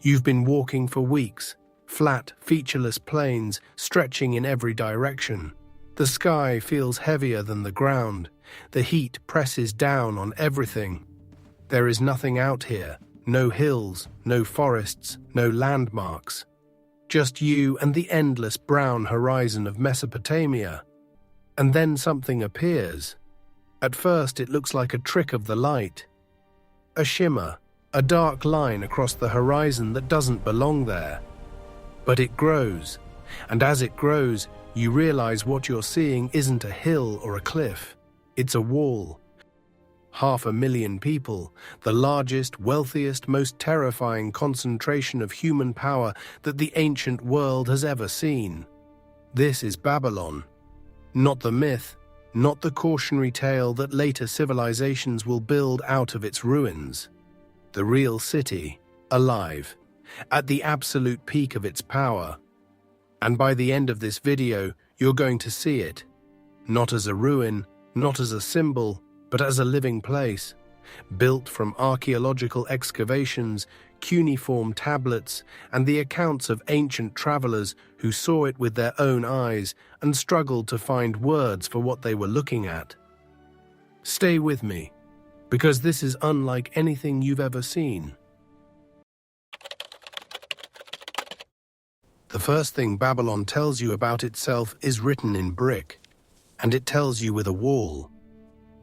You've been walking for weeks, flat, featureless plains stretching in every direction. The sky feels heavier than the ground. The heat presses down on everything. There is nothing out here. No hills, no forests, no landmarks. Just you and the endless brown horizon of Mesopotamia. And then something appears. At first it looks like a trick of the light. A shimmer, a dark line across the horizon that doesn't belong there. But it grows, and as it grows, you realize what you're seeing isn't a hill or a cliff. It's a wall. 500,000 people, the largest, wealthiest, most terrifying concentration of human power that the ancient world has ever seen. This is Babylon. Not the myth, not the cautionary tale that later civilizations will build out of its ruins. The real city, alive, at the absolute peak of its power. And by the end of this video, you're going to see it. Not as a ruin, not as a symbol, but as a living place, built from archaeological excavations, cuneiform tablets, and the accounts of ancient travelers who saw it with their own eyes and struggled to find words for what they were looking at. Stay with me, because this is unlike anything you've ever seen. The first thing Babylon tells you about itself is written in brick, and it tells you with a wall.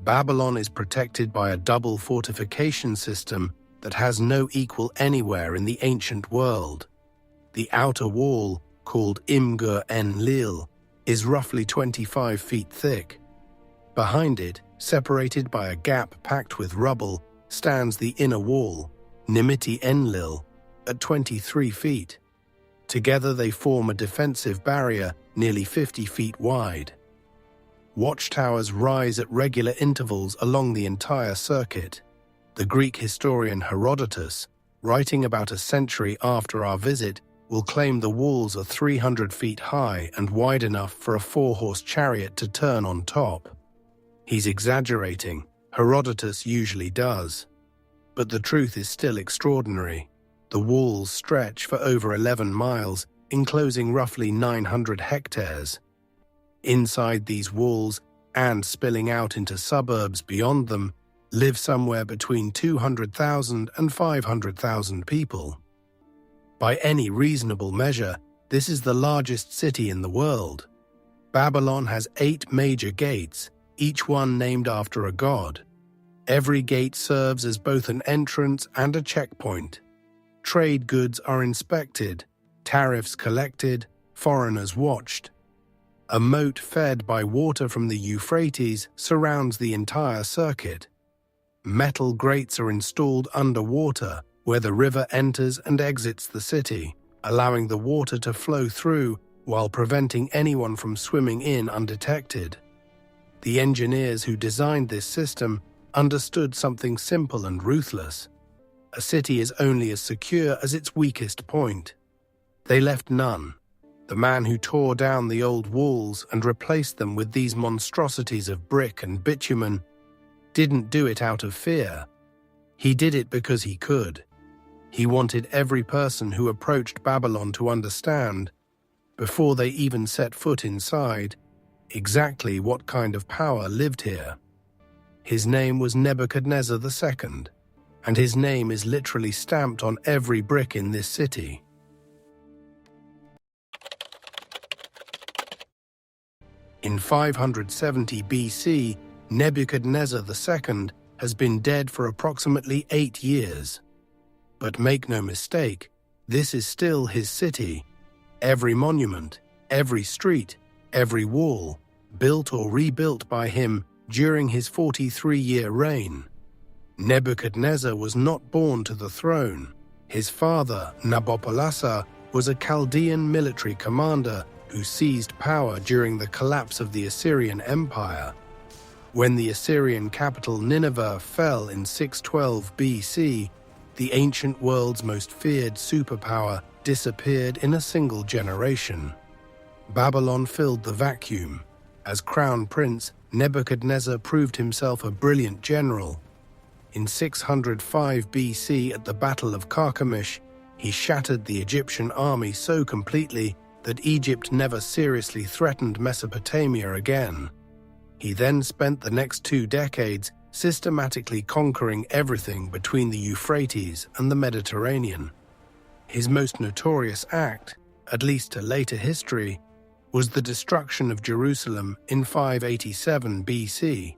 Babylon is protected by a double fortification system that has no equal anywhere in the ancient world. The outer wall, called Imgur-Enlil, is roughly 25 feet thick. Behind it, separated by a gap packed with rubble, stands the inner wall, Nimiti-Enlil, at 23 feet. Together they form a defensive barrier nearly 50 feet wide. Watchtowers rise at regular intervals along the entire circuit. The Greek historian Herodotus, writing about a century after our visit, will claim the walls are 300 feet high and wide enough for a 4-horse chariot to turn on top. He's exaggerating. Herodotus usually does. But the truth is still extraordinary. The walls stretch for over 11 miles, enclosing roughly 900 hectares. Inside these walls, and spilling out into suburbs beyond them, live somewhere between 200,000 and 500,000 people. By any reasonable measure, this is the largest city in the world. Babylon has 8 major gates, each one named after a god. Every gate serves as both an entrance and a checkpoint. Trade goods are inspected, tariffs collected, foreigners watched. A moat fed by water from the Euphrates surrounds the entire circuit. Metal grates are installed underwater, where the river enters and exits the city, allowing the water to flow through while preventing anyone from swimming in undetected. The engineers who designed this system understood something simple and ruthless. A city is only as secure as its weakest point. They left none. The man who tore down the old walls and replaced them with these monstrosities of brick and bitumen didn't do it out of fear. He did it because he could. He wanted every person who approached Babylon to understand, before they even set foot inside, exactly what kind of power lived here. His name was Nebuchadnezzar II, and his name is literally stamped on every brick in this city. In 570 BC, Nebuchadnezzar II has been dead for approximately 8 years. But make no mistake, this is still his city. Every monument, every street, every wall, built or rebuilt by him during his 43-year reign. Nebuchadnezzar was not born to the throne. His father, Nabopolassar, was a Chaldean military commander who seized power during the collapse of the Assyrian Empire. When the Assyrian capital Nineveh fell in 612 BC, the ancient world's most feared superpower disappeared in a single generation. Babylon filled the vacuum. As crown prince, Nebuchadnezzar proved himself a brilliant general. In 605 BC at the Battle of Carchemish, He shattered the Egyptian army so completely that Egypt never seriously threatened Mesopotamia again. He then spent the next 2 decades systematically conquering everything between the Euphrates and the Mediterranean. His most notorious act, at least to later history, was the destruction of Jerusalem in 587 BC.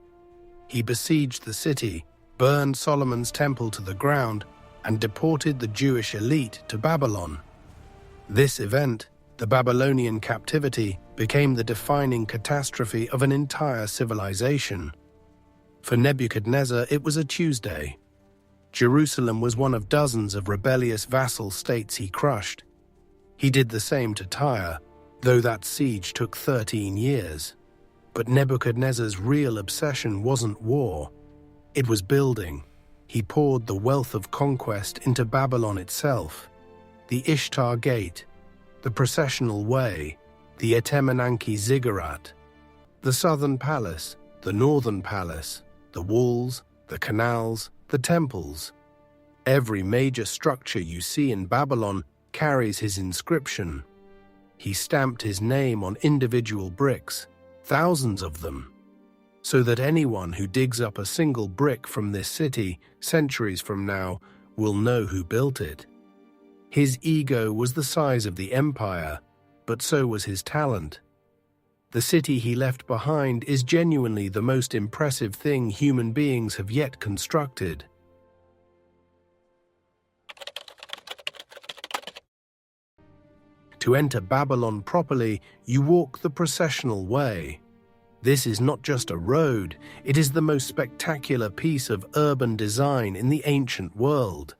He besieged the city, burned Solomon's temple to the ground, and deported the Jewish elite to Babylon. This event, the Babylonian captivity, became the defining catastrophe of an entire civilization. For Nebuchadnezzar, it was a Tuesday. Jerusalem was one of dozens of rebellious vassal states he crushed. He did the same to Tyre, though that siege took 13 years. But Nebuchadnezzar's real obsession wasn't war. It was building. He poured the wealth of conquest into Babylon itself. The Ishtar Gate, the Processional Way, the Etemenanke Ziggurat, the Southern Palace, the Northern Palace, the walls, the canals, the temples. Every major structure you see in Babylon carries his inscription. He stamped his name on individual bricks, thousands of them, so that anyone who digs up a single brick from this city centuries from now will know who built it. His ego was the size of the empire, but so was his talent. The city he left behind is genuinely the most impressive thing human beings have yet constructed. To enter Babylon properly, you walk the Processional Way. This is not just a road, it is the most spectacular piece of urban design in the ancient world.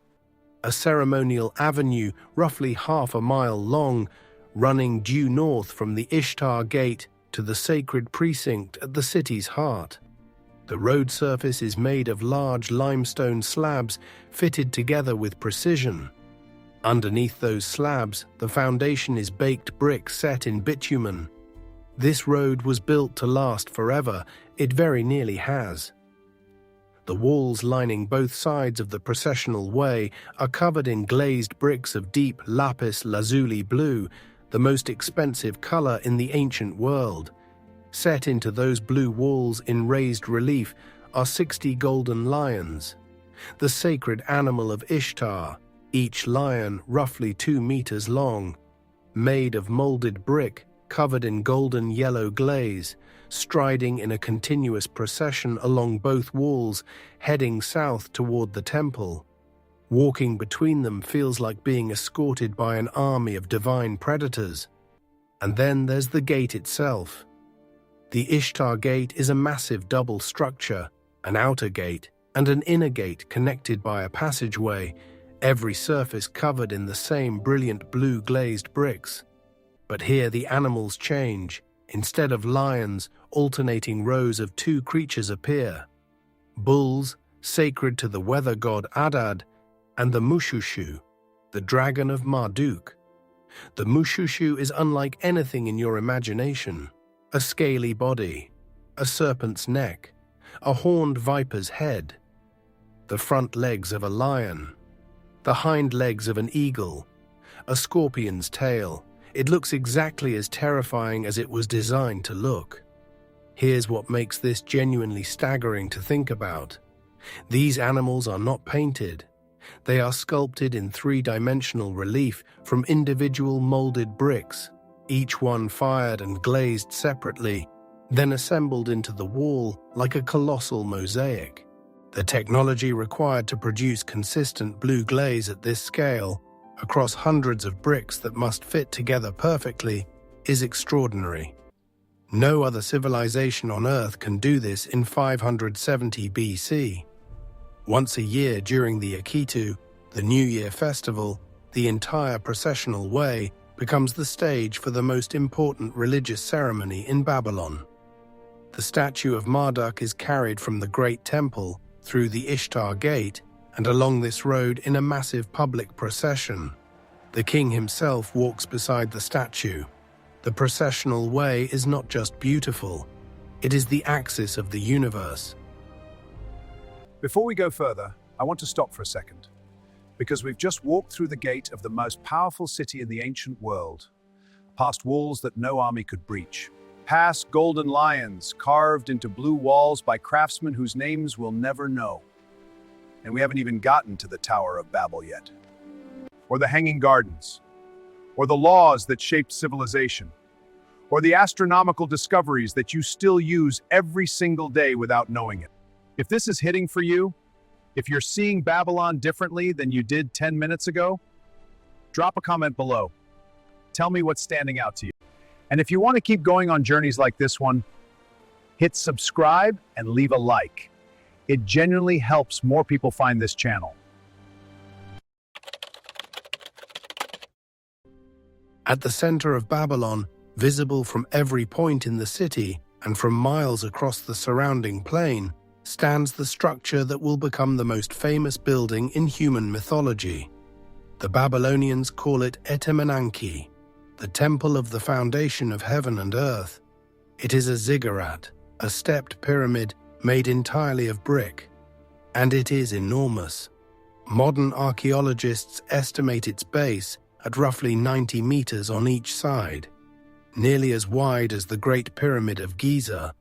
A ceremonial avenue roughly half a mile long, running due north from the Ishtar Gate to the sacred precinct at the city's heart. The road surface is made of large limestone slabs fitted together with precision. Underneath those slabs, the foundation is baked brick set in bitumen. This road was built to last forever. It very nearly has. The walls lining both sides of the Processional Way are covered in glazed bricks of deep lapis lazuli blue, the most expensive color in the ancient world. Set into those blue walls in raised relief are 60 golden lions, the sacred animal of Ishtar, each lion roughly 2 meters long, made of molded brick covered in golden yellow glaze, striding in a continuous procession along both walls, heading south toward the temple. Walking between them feels like being escorted by an army of divine predators. And then there's the gate itself. The Ishtar Gate is a massive double structure, an outer gate and an inner gate connected by a passageway, every surface covered in the same brilliant blue glazed bricks. But here the animals change. Instead of lions, alternating rows of 2 creatures appear. Bulls, sacred to the weather god Adad, and the Mushushu, the dragon of Marduk. The Mushushu is unlike anything in your imagination. A scaly body, a serpent's neck, a horned viper's head, the front legs of a lion, the hind legs of an eagle, a scorpion's tail. It looks exactly as terrifying as it was designed to look. Here's what makes this genuinely staggering to think about. These animals are not painted. They are sculpted in 3-dimensional relief from individual molded bricks, each one fired and glazed separately, then assembled into the wall like a colossal mosaic. The technology required to produce consistent blue glaze at this scale, across hundreds of bricks that must fit together perfectly, is extraordinary. No other civilization on Earth can do this in 570 BC. Once a year during the Akitu, the New Year festival, the entire Processional Way becomes the stage for the most important religious ceremony in Babylon. The statue of Marduk is carried from the Great Temple through the Ishtar Gate and along this road in a massive public procession. The king himself walks beside the statue. The Processional Way is not just beautiful, it is the axis of the universe. Before we go further, I want to stop for a second. because we've just walked through the gate of the most powerful city in the ancient world, past walls that no army could breach, past golden lions carved into blue walls by craftsmen whose names we'll never know. And we haven't even gotten to the Tower of Babel yet, or the Hanging Gardens, or the laws that shaped civilization, or the astronomical discoveries that you still use every single day without knowing it. If this is hitting for you, if you're seeing Babylon differently than you did 10 minutes ago, drop a comment below. Tell me what's standing out to you. And if you want to keep going on journeys like this one, hit subscribe and leave a like. It genuinely helps more people find this channel. At the center of Babylon, visible from every point in the city and from miles across the surrounding plain, stands the structure that will become the most famous building in human mythology. The Babylonians call it Etemenanki, the temple of the foundation of heaven and earth. It is a ziggurat, a stepped pyramid made entirely of brick, and it is enormous. Modern archaeologists estimate its base at roughly 90 meters on each side, nearly as wide as the Great Pyramid of Giza.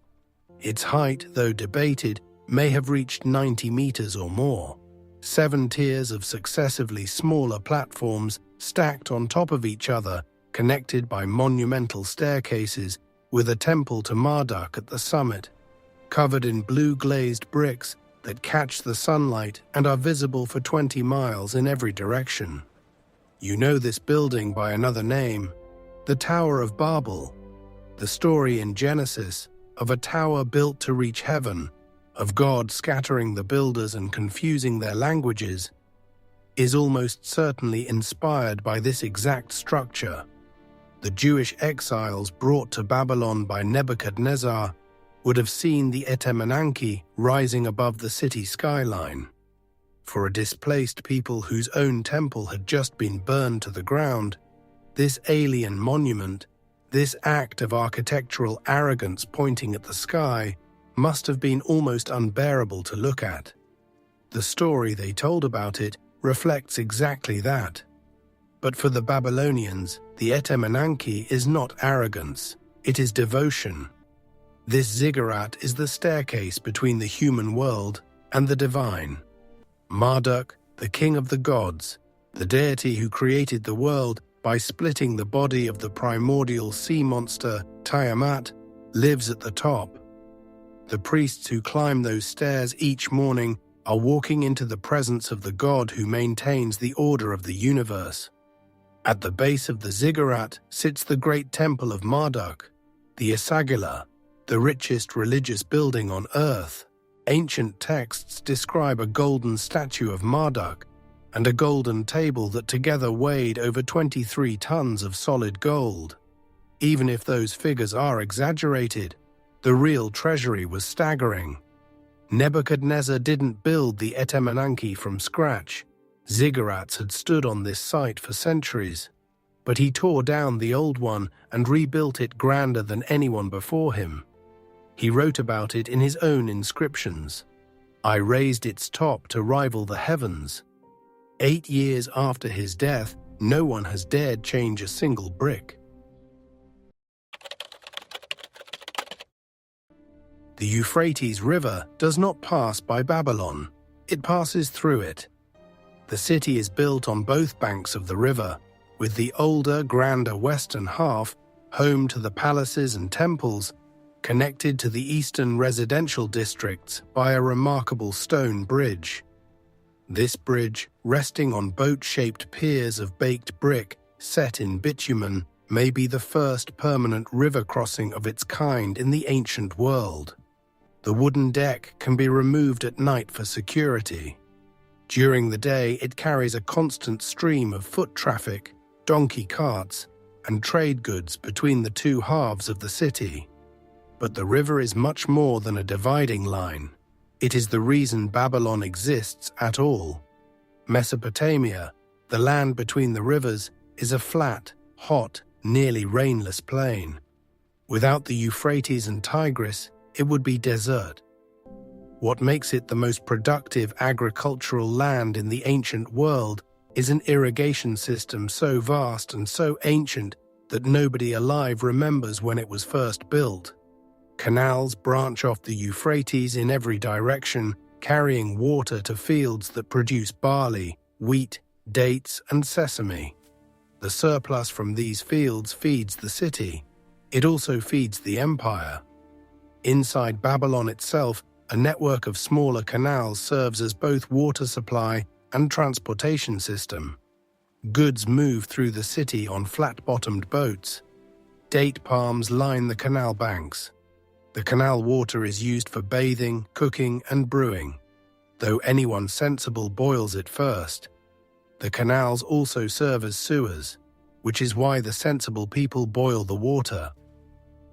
Its height, though debated, may have reached 90 meters or more. 7 tiers of successively smaller platforms stacked on top of each other, connected by monumental staircases, with a temple to Marduk at the summit, covered in blue glazed bricks that catch the sunlight and are visible for 20 miles in every direction. You know this building by another name, the Tower of Babel, the story in Genesis of a tower built to reach heaven, of God scattering the builders and confusing their languages, is almost certainly inspired by this exact structure. The Jewish exiles brought to Babylon by Nebuchadnezzar would have seen the Etemenanki rising above the city skyline. For a displaced people whose own temple had just been burned to the ground, this alien monument, this act of architectural arrogance pointing at the sky, must have been almost unbearable to look at. The story they told about it reflects exactly that. But for the Babylonians, the Etemenanki is not arrogance, it is devotion. This ziggurat is the staircase between the human world and the divine. Marduk, the king of the gods, the deity who created the world by splitting the body of the primordial sea monster Tiamat, lives at the top. The priests who climb those stairs each morning are walking into the presence of the god who maintains the order of the universe. At the base of the ziggurat sits the great temple of Marduk, the Esagila, the richest religious building on earth. Ancient texts describe a golden statue of Marduk and a golden table that together weighed over 23 tons of solid gold. Even if those figures are exaggerated, the real treasury was staggering. Nebuchadnezzar didn't build the Etemenanki from scratch. Ziggurats had stood on this site for centuries, but he tore down the old one and rebuilt it grander than anyone before him. He wrote about it in his own inscriptions. I raised its top to rival the heavens. 8 years after his death, no one has dared change a single brick. The Euphrates River does not pass by Babylon. It passes through it. The city is built on both banks of the river, with the older, grander western half, home to the palaces and temples, connected to the eastern residential districts by a remarkable stone bridge. This bridge, resting on boat-shaped piers of baked brick set in bitumen, may be the first permanent river crossing of its kind in the ancient world. The wooden deck can be removed at night for security. During the day, it carries a constant stream of foot traffic, donkey carts, and trade goods between the two halves of the city. But the river is much more than a dividing line. It is the reason Babylon exists at all. Mesopotamia, the land between the rivers, is a flat, hot, nearly rainless plain. Without the Euphrates and Tigris, it would be desert. What makes it the most productive agricultural land in the ancient world is an irrigation system so vast and so ancient that nobody alive remembers when it was first built. Canals branch off the Euphrates in every direction, carrying water to fields that produce barley, wheat, dates, and sesame. The surplus from these fields feeds the city. It also feeds the empire. Inside Babylon itself, a network of smaller canals serves as both water supply and transportation system. Goods move through the city on flat-bottomed boats. Date palms line the canal banks. The canal water is used for bathing, cooking, and brewing, though anyone sensible boils it first. The canals also serve as sewers, which is why the sensible people boil the water.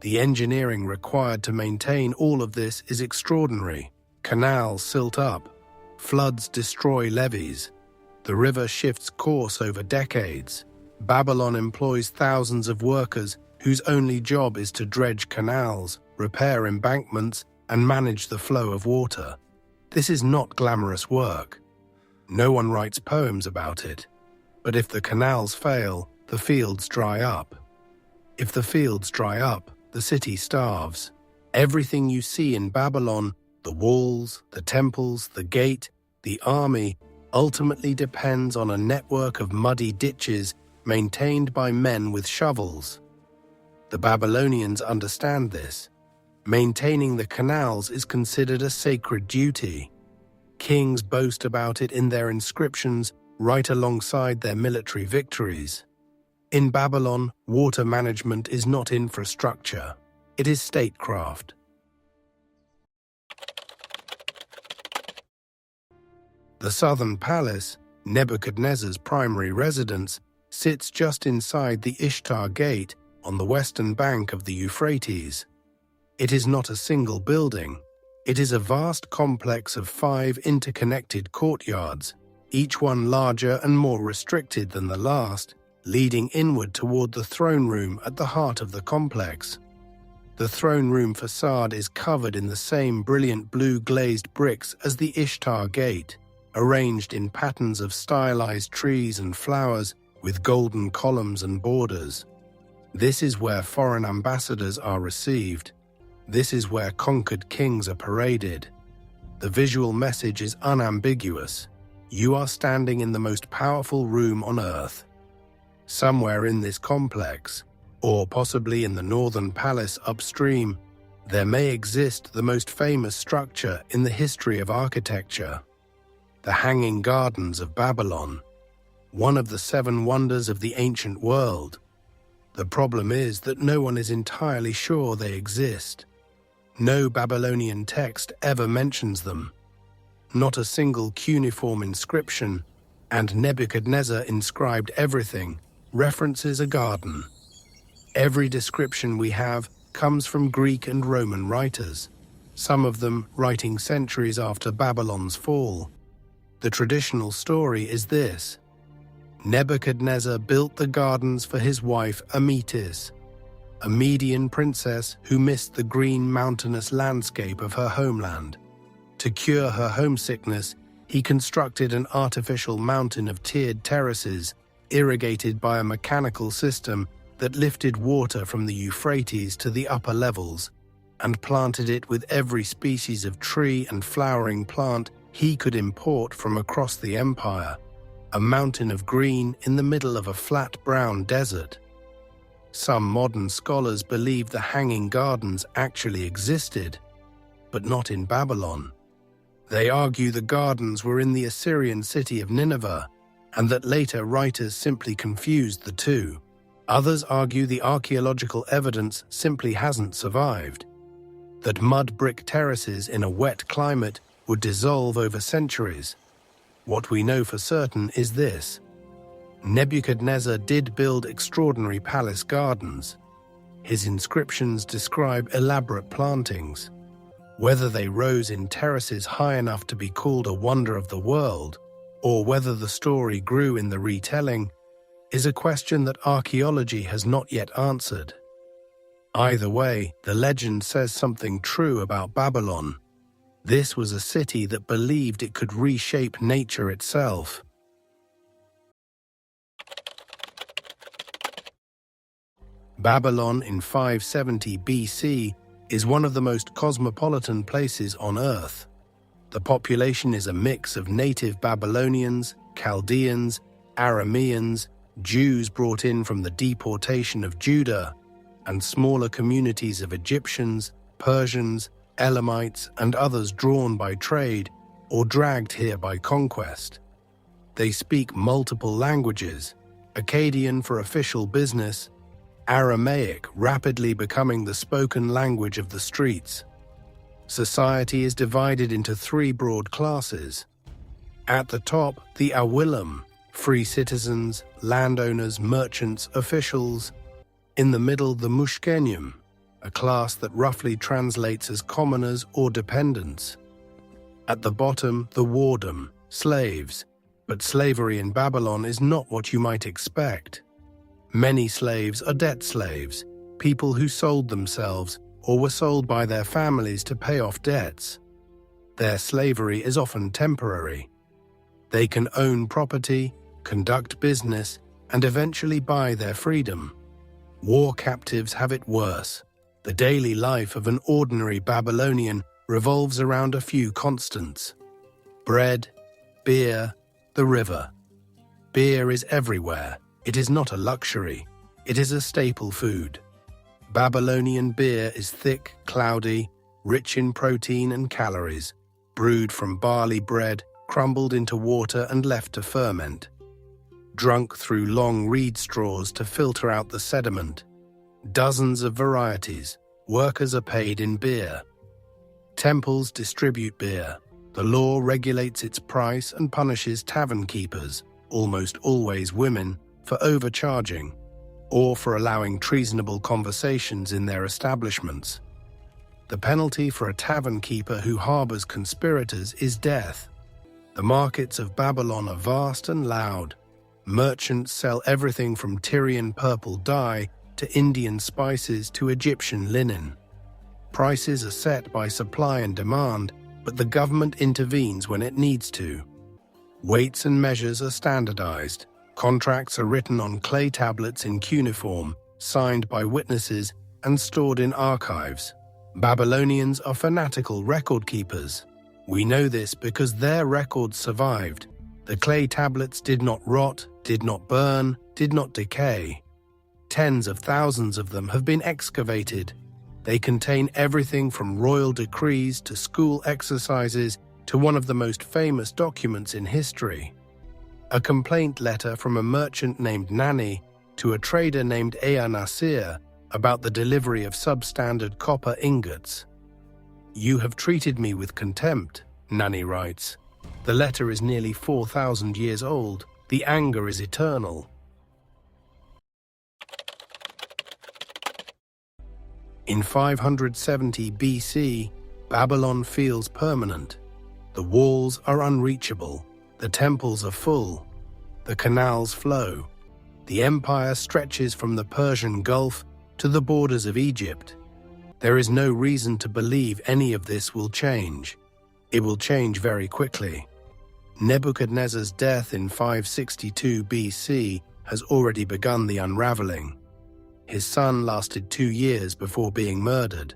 The engineering required to maintain all of this is extraordinary. Canals silt up. Floods destroy levees. The river shifts course over decades. Babylon employs thousands of workers whose only job is to dredge canals, repair embankments, and manage the flow of water. This is not glamorous work. No one writes poems about it. But if the canals fail, the fields dry up. If the fields dry up, the city starves. Everything you see in Babylon, the walls, the temples, the gate, the army, ultimately depends on a network of muddy ditches maintained by men with shovels. The Babylonians understand this. Maintaining the canals is considered a sacred duty. Kings boast about it in their inscriptions right alongside their military victories. In Babylon, water management is not infrastructure. It is statecraft. The southern palace, Nebuchadnezzar's primary residence, sits just inside the Ishtar Gate on the western bank of the Euphrates. It is not a single building. It is a vast complex of 5 interconnected courtyards, each one larger and more restricted than the last, leading inward toward the throne room at the heart of the complex. The throne room facade is covered in the same brilliant blue glazed bricks as the Ishtar Gate, arranged in patterns of stylized trees and flowers with golden columns and borders. This is where foreign ambassadors are received. This is where conquered kings are paraded. The visual message is unambiguous. You are standing in the most powerful room on earth. Somewhere in this complex, or possibly in the northern palace upstream, there may exist the most famous structure in the history of architecture. The Hanging Gardens of Babylon, one of the 7 wonders of the ancient world. The problem is that no one is entirely sure they exist. No Babylonian text ever mentions them. Not a single cuneiform inscription, and Nebuchadnezzar inscribed everything, references a garden. Every description we have comes from Greek and Roman writers, some of them writing centuries after Babylon's fall. The traditional story is this: Nebuchadnezzar built the gardens for his wife Amytis, a Median princess who missed the green mountainous landscape of her homeland. To cure her homesickness, he constructed an artificial mountain of tiered terraces, irrigated by a mechanical system that lifted water from the Euphrates to the upper levels, and planted it with every species of tree and flowering plant he could import from across the empire, a mountain of green in the middle of a flat brown desert. Some modern scholars believe the Hanging Gardens actually existed, but not in Babylon. They argue the gardens were in the Assyrian city of Nineveh, and that later writers simply confused the two. Others argue the archaeological evidence simply hasn't survived, that mud brick terraces in a wet climate would dissolve over centuries. What we know for certain is this: Nebuchadnezzar did build extraordinary palace gardens. His inscriptions describe elaborate plantings. Whether they rose in terraces high enough to be called a wonder of the world, or whether the story grew in the retelling, is a question that archaeology has not yet answered. Either way, the legend says something true about Babylon. This was a city that believed it could reshape nature itself. Babylon in 570 BC is one of the most cosmopolitan places on Earth. The population is a mix of native Babylonians, Chaldeans, Arameans, Jews brought in from the deportation of Judah, and smaller communities of Egyptians, Persians, Elamites, and others drawn by trade or dragged here by conquest. They speak multiple languages, Akkadian for official business, Aramaic rapidly becoming the spoken language of the streets. Society is divided into three broad classes. At the top, the Awilim, free citizens, landowners, merchants, officials. In the middle, the Mushkenyim, a class that roughly translates as commoners or dependents. At the bottom, the Wardom, slaves, but slavery in Babylon is not what you might expect. Many slaves are debt slaves, people who sold themselves or were sold by their families to pay off debts. Their slavery is often temporary. They can own property, conduct business, and eventually buy their freedom. War captives have it worse. The daily life of an ordinary Babylonian revolves around a few constants: bread, beer, the river. Beer is everywhere. It is not a luxury. It is a staple food. Babylonian beer is thick, cloudy, rich in protein and calories, brewed from barley bread, crumbled into water and left to ferment. Drunk through long reed straws to filter out the sediment. Dozens of varieties. Workers are paid in beer. Temples distribute beer. The law regulates its price and punishes tavern keepers, almost always women, for overcharging, or for allowing treasonable conversations in their establishments. The penalty for a tavern keeper who harbors conspirators is death. The markets of Babylon are vast and loud. Merchants sell everything from Tyrian purple dye to Indian spices to Egyptian linen. Prices are set by supply and demand, but the government intervenes when it needs to. Weights and measures are standardized. Contracts are written on clay tablets in cuneiform, signed by witnesses, and stored in archives. Babylonians are fanatical record keepers. We know this because their records survived. The clay tablets did not rot, did not burn, did not decay. Tens of thousands of them have been excavated. They contain everything from royal decrees to school exercises to one of the most famous documents in history. A complaint letter from a merchant named Nani to a trader named Ea Nasir about the delivery of substandard copper ingots. "You have treated me with contempt," Nani writes. The letter is nearly 4,000 years old. The anger is eternal. In 570 BC, Babylon feels permanent. The walls are unreachable. The temples are full. The canals flow. The empire stretches from the Persian Gulf to the borders of Egypt. There is no reason to believe any of this will change. It will change very quickly. Nebuchadnezzar's death in 562 BC has already begun the unraveling. His son lasted 2 years before being murdered.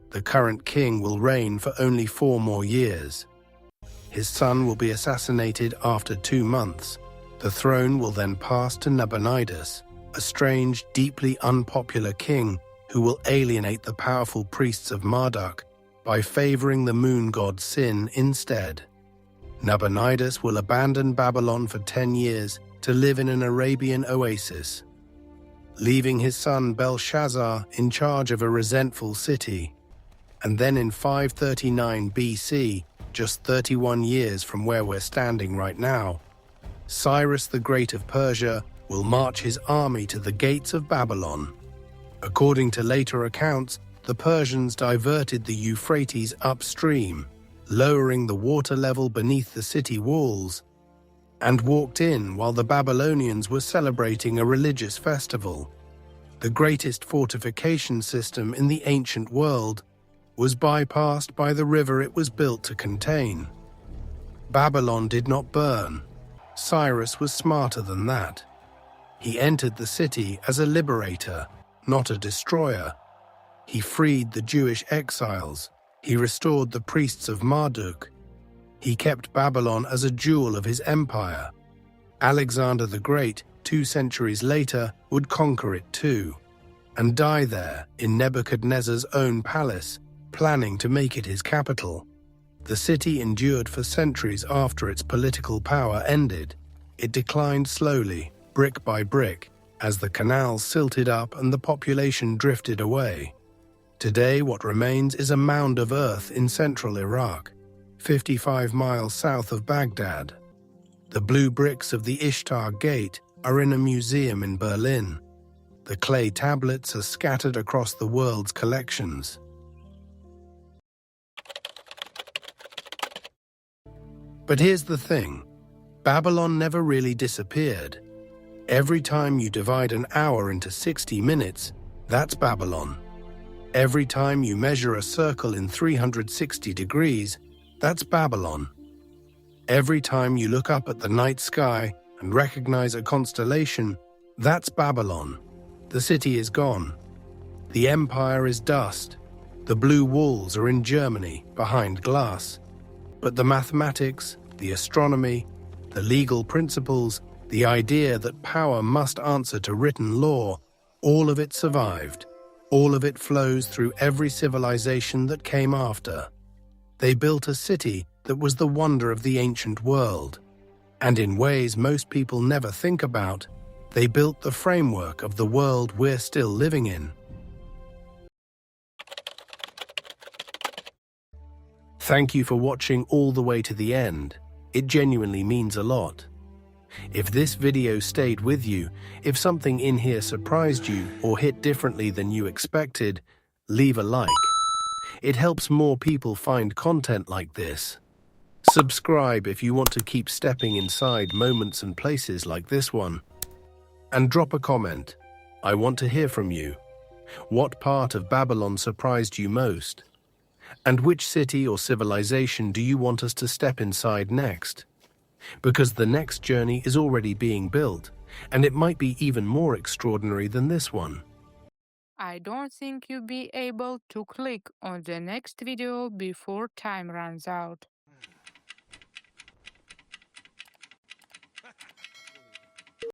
The current king will reign for only 4 more years. His son will be assassinated after 2 months. The throne will then pass to Nabonidus, a strange, deeply unpopular king who will alienate the powerful priests of Marduk by favoring the moon god Sin instead. Nabonidus will abandon Babylon for 10 years to live in an Arabian oasis, leaving his son Belshazzar in charge of a resentful city. And then in 539 BC, just 31 years from where we're standing right now, Cyrus the Great of Persia will march his army to the gates of Babylon. According to later accounts, the Persians diverted the Euphrates upstream, lowering the water level beneath the city walls, and walked in while the Babylonians were celebrating a religious festival. The greatest fortification system in the ancient world, was bypassed by the river it was built to contain. Babylon did not burn. Cyrus was smarter than that. He entered the city as a liberator, not a destroyer. He freed the Jewish exiles. He restored the priests of Marduk. He kept Babylon as a jewel of his empire. Alexander the Great, 2 centuries later, would conquer it too, and die there in Nebuchadnezzar's own palace, planning to make it his capital. The city endured for centuries after its political power ended. It declined slowly, brick by brick, as the canals silted up and the population drifted away. Today, what remains is a mound of earth in central Iraq, 55 miles south of Baghdad. The blue bricks of the Ishtar Gate are in a museum in Berlin. The clay tablets are scattered across the world's collections. But here's the thing. Babylon never really disappeared. Every time you divide an hour into 60 minutes, that's Babylon. Every time you measure a circle in 360 degrees, that's Babylon. Every time you look up at the night sky and recognize a constellation, that's Babylon. The city is gone. The empire is dust. The blue walls are in Germany, behind glass. But the mathematics, the astronomy, the legal principles, the idea that power must answer to written law, all of it survived. All of it flows through every civilization that came after. They built a city that was the wonder of the ancient world. And in ways most people never think about, they built the framework of the world we're still living in. Thank you for watching all the way to the end. It genuinely means a lot. If this video stayed with you, if something in here surprised you or hit differently than you expected, leave a like. It helps more people find content like this. Subscribe if you want to keep stepping inside moments and places like this one. And drop a comment. I want to hear from you. What part of Babylon surprised you most? And which city or civilization do you want us to step inside next? Because the next journey is already being built, and it might be even more extraordinary than this one. I don't think you'll be able to click on the next video before time runs out.